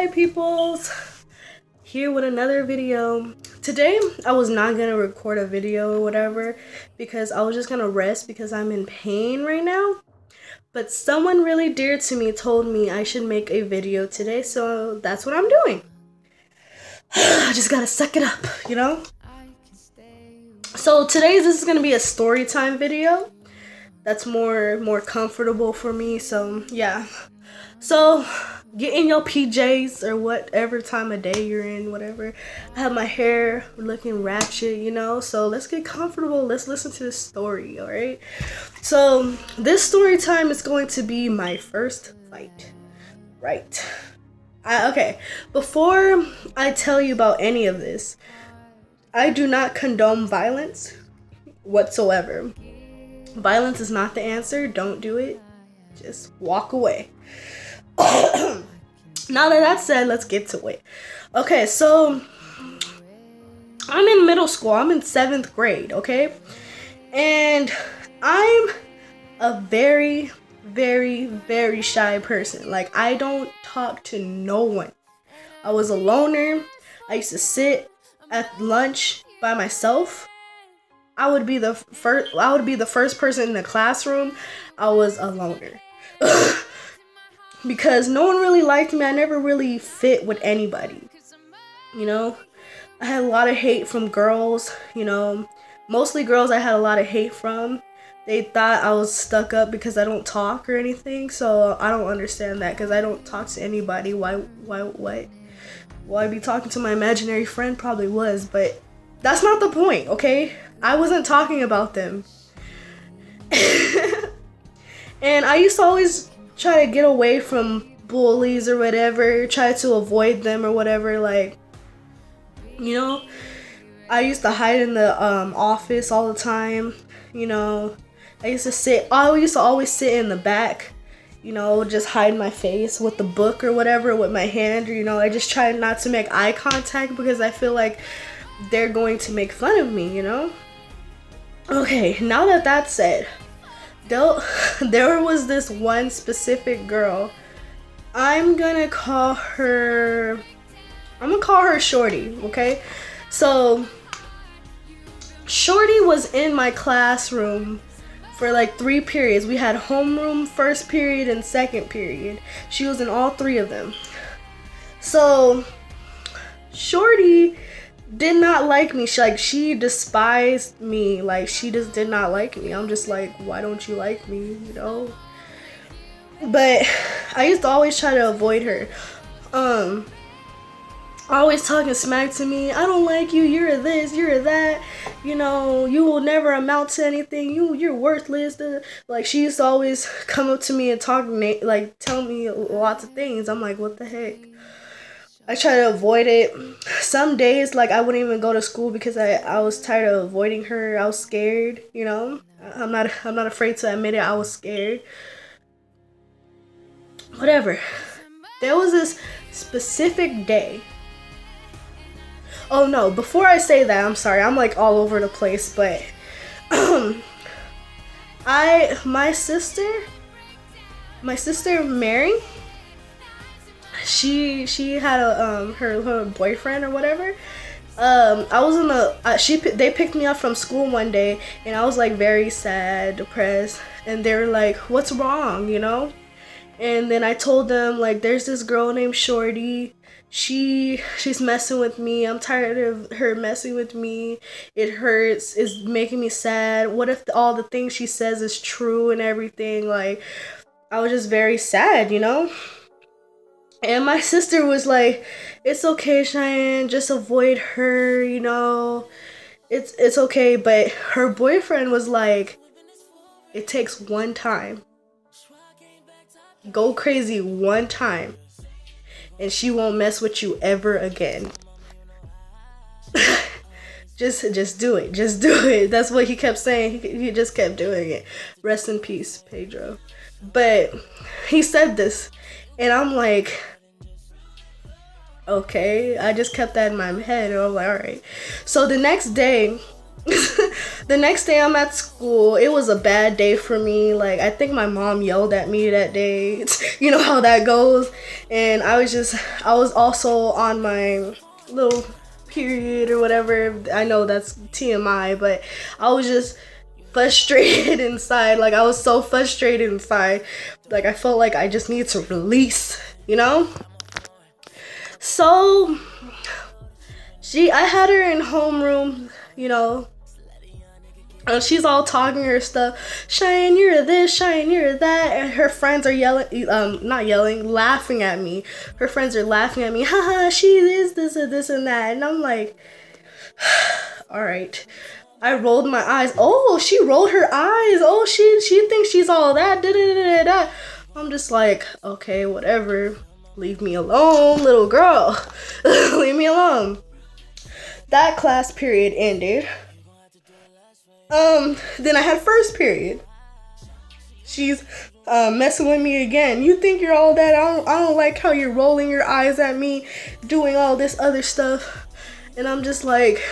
Hi peoples, here with another video. Today I was not gonna record a video or whatever because I was just gonna rest because I'm in pain right now. But someone really dear to me told me I should make a video today, so that's what I'm doing. I just gotta suck it up, you know? So this is gonna be a story time video. That's more comfortable for me, so yeah. So get in your PJs or whatever time of day you're in, whatever. I have my hair looking ratchet, you know, so let's get comfortable. Let's listen to this story, all right? So this story time is going to be my first fight, right? Okay, before I tell you about any of this, I do not condone violence whatsoever. Violence is not the answer. Don't do it. Just walk away. Now that that's said, let's get to it. Okay, so I'm in middle school. I'm in 7th grade, okay? And I'm a very, very, very shy person. Like, I don't talk to no one. I was a loner. I used to sit at lunch by myself. I would be the first person in the classroom. I was a loner. Because no one really liked me. I never really fit with anybody, you know. I had a lot of hate from girls, you know, mostly girls I had a lot of hate from. They thought I was stuck up because I don't talk or anything, so I don't understand that because I don't talk to anybody. Why be talking to my imaginary friend? Probably was, but that's not the point, okay? I wasn't talking about them. And I used to always try to get away from bullies or whatever, try to avoid them or whatever, like, you know. I used to hide in the office all the time, you know. I used to always sit in the back, you know, just hide my face with the book or whatever with my hand, you know. I just try not to make eye contact because I feel like they're going to make fun of me, you know. Okay, now that that's said, there was this one specific girl. I'm gonna call her Shorty, okay? So Shorty was in my classroom for like 3 periods. We had homeroom, first period, and second period. She was in all 3 of them. So Shorty did not like me. She despised me. Like, she just did not like me. I'm just like, why don't you like me, you know? But I used to always try to avoid her. Always talking smack to me. I don't like you. You're this. You're that. You know, you will never amount to anything. You're worthless. Like, she used to always come up to me and tell me lots of things. I'm like, what the heck? I try to avoid it. Some days, like, I wouldn't even go to school because I was tired of avoiding her. I was scared, you know. I'm not afraid to admit it. I was scared. Whatever. There was this specific day. Oh no, before I say that, I'm sorry. I'm like all over the place, but my sister Mary, she had a her boyfriend or whatever. I was in the they picked me up from school one day, and I was like very sad, depressed, and they were like, what's wrong, you know? And then I told them, like, there's this girl named Shorty. She's messing with me. I'm tired of her messing with me. It hurts. It's making me sad. What if all the things she says is true and everything? Like, I was just very sad, you know? And my sister was like, it's okay, Cheyenne, just avoid her, you know, it's okay. But her boyfriend was like, it takes one time. Go crazy one time, and she won't mess with you ever again. just do it. Just do it. That's what he kept saying. He just kept doing it. Rest in peace, Pedro. But he said this, and I'm like, okay. I just kept that in my head, and I'm like, all right. So the next day, The next day I'm at school. It was a bad day for me. Like, I think my mom yelled at me that day. You know how that goes. And I was also on my little period or whatever. I know that's TMI, but I was just frustrated inside. Like, I was so frustrated inside. Like, I felt like I just needed to release, you know? So I had her in homeroom, you know, and she's all talking her stuff. Cheyenne, you're this, Cheyenne, you're that. And her friends are laughing at me. Her friends are laughing at me. Haha, she is this and this and that. And I'm like, all right. I rolled my eyes. Oh, she rolled her eyes. Oh, she thinks she's all that. Da, da, da, da, da. I'm just like, okay, whatever. Leave me alone, little girl. Leave me alone. That class period ended. Then I had first period. She's messing with me again. You think you're all that? I don't like how you're rolling your eyes at me, doing all this other stuff. And I'm just like,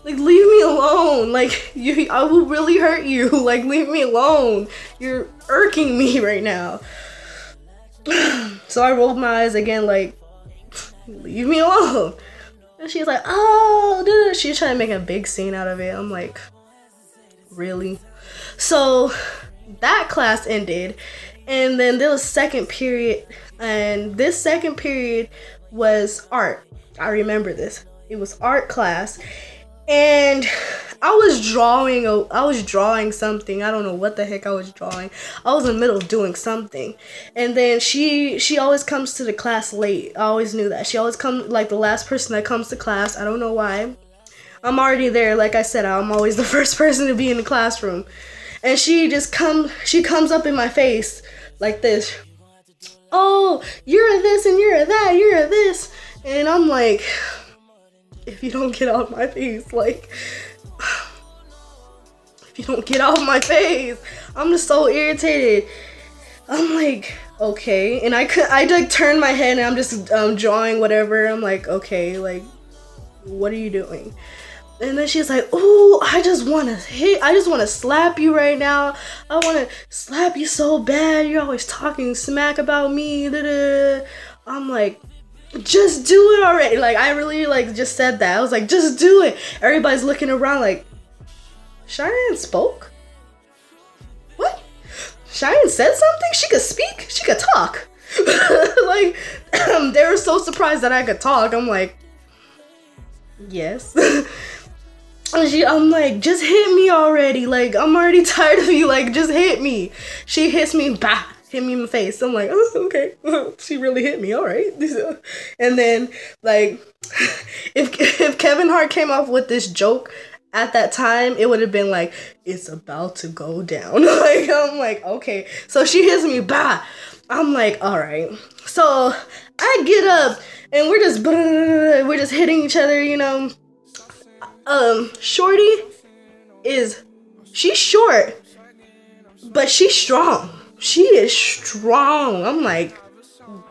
like, leave me alone. Like, I will really hurt you. Like, leave me alone. You're irking me right now. So I rolled my eyes again, like, leave me alone. And she's like, oh, she's trying to make a big scene out of it. I'm like, really? So that class ended, and then there was second period, and this second period was art. I remember this. It was art class, and I was drawing something. I don't know what the heck I was drawing. I was in the middle of doing something. And then she always comes to the class late. I always knew that. She always comes, like, the last person that comes to class. I don't know why. I'm already there. Like I said, I'm always the first person to be in the classroom. And she comes up in my face like this. Oh, you're this and you're that, you're this. And I'm like, if you don't get out of my face, like, if you don't get out of my face, I'm just so irritated. I'm like, okay. And I like turn my head and I'm just drawing whatever. I'm like, okay, like, what are you doing? And then she's like, oh, I just want to slap you right now. I want to slap you so bad. You're always talking smack about me. Da-da. I'm like, just do it already. Like, I really, like, just said that. I was like, just do it. Everybody's looking around like, Cheyenne spoke? What? Cheyenne said something? She could speak? She could talk. Like, they were so surprised that I could talk. I'm like, yes. I'm like, just hit me already. Like, I'm already tired of you. Like, just hit me. She hits me, bah, hit me in the face. I'm like, oh, okay. She really hit me. All right. And then, like, if Kevin Hart came up with this joke at that time, it would have been like, it's about to go down. Like, I'm like, okay. So she hits me, bah. I'm like, all right. So I get up and we're just hitting each other, you know. Shorty she's short, but she's strong. She is strong. I'm like,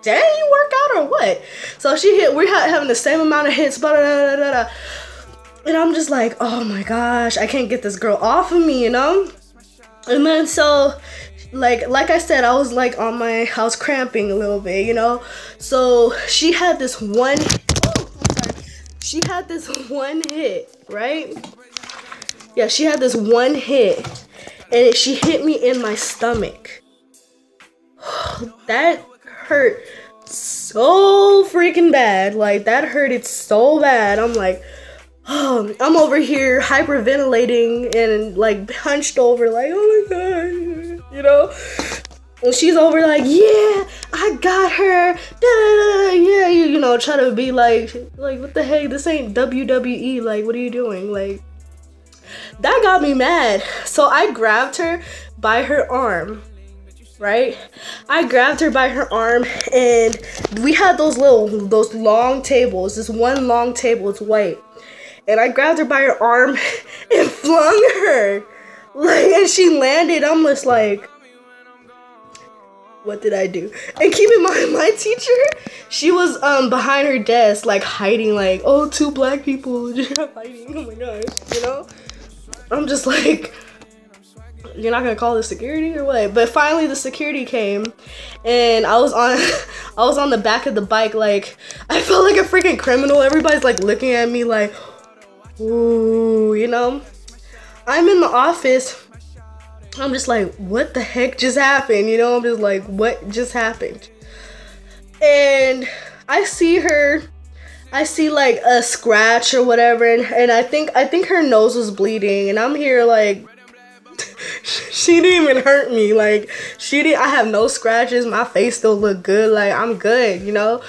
dang, you work out or what? So we're having the same amount of hits, blah, blah, blah, blah, blah. And I'm just like, oh my gosh, I can't get this girl off of me, you know? And then so, like I said, I was cramping a little bit, you know? So she had this one hit, right? Yeah, she had this one hit, and she hit me in my stomach. That hurt so freaking bad. Like, that hurted so bad. I'm like, oh, I'm over here hyperventilating and, like, hunched over, like, oh my god, you know? And she's over like, yeah, I got her, da-da-da-da. Yeah, you know, try to be like, what the heck, this ain't WWE, like, what are you doing? Like, that got me mad. So I grabbed her by her arm, right? I grabbed her by her arm, and we had those long tables, this one long table, it's white. And I grabbed her by her arm and flung her, like, and she landed. I'm just like, What did I do? And keep in mind, my teacher, she was behind her desk, like hiding, like, oh, 2 black people fighting. Oh my gosh, you know? I'm just like, you're not gonna call the security or what? But finally the security came, and I was on the back of the bike, like I felt like a freaking criminal. Everybody's like looking at me like, ooh, you know? I'm in the office. I'm just like, what the heck just happened? You know, I'm just like, what just happened? And I see like a scratch or whatever, and I think her nose was bleeding, and I'm here like, she didn't even hurt me. Like, I have no scratches. My face still look good. Like, I'm good, you know?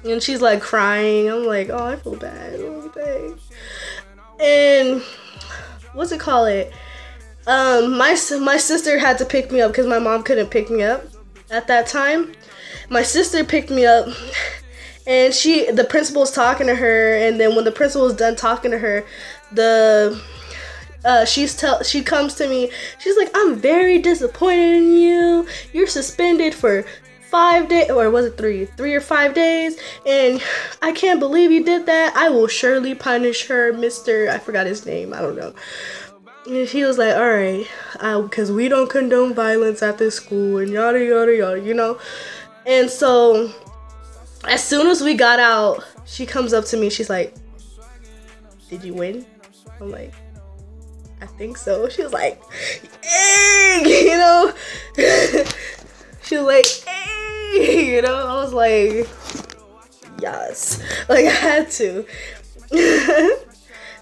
And she's like crying. I'm like, oh, I feel bad. Oh, dang. And what's it called? My sister had to pick me up because my mom couldn't pick me up at that time. My sister picked me up, and the principal was talking to her, and then when the principal was done talking to her, she comes to me. She's like, I'm very disappointed in you. You're suspended for 5 days, or was it 3 or 5 days, and I can't believe you did that. I will surely punish her, Mr. I forgot his name, I don't know. And he was like, all right, because we don't condone violence at this school, and yada yada yada, you know. And so as soon as we got out, she comes up to me, she's like, did you win? I'm like, I think so. She was like, hey, you know. She was like, hey, you know. I was like, yes, like I had to.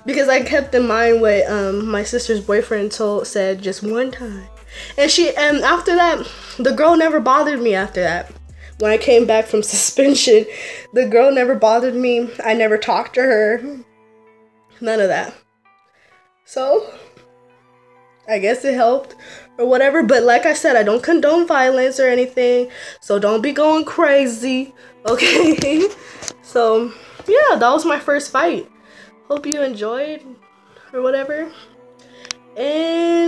Because I kept in mind what my sister's boyfriend said just one time. And after that, the girl never bothered me after that. When I came back from suspension, the girl never bothered me. I never talked to her. None of that. So, I guess it helped or whatever. But like I said, I don't condone violence or anything. So don't be going crazy, okay? So, yeah, that was my first fight. Hope you enjoyed or whatever. And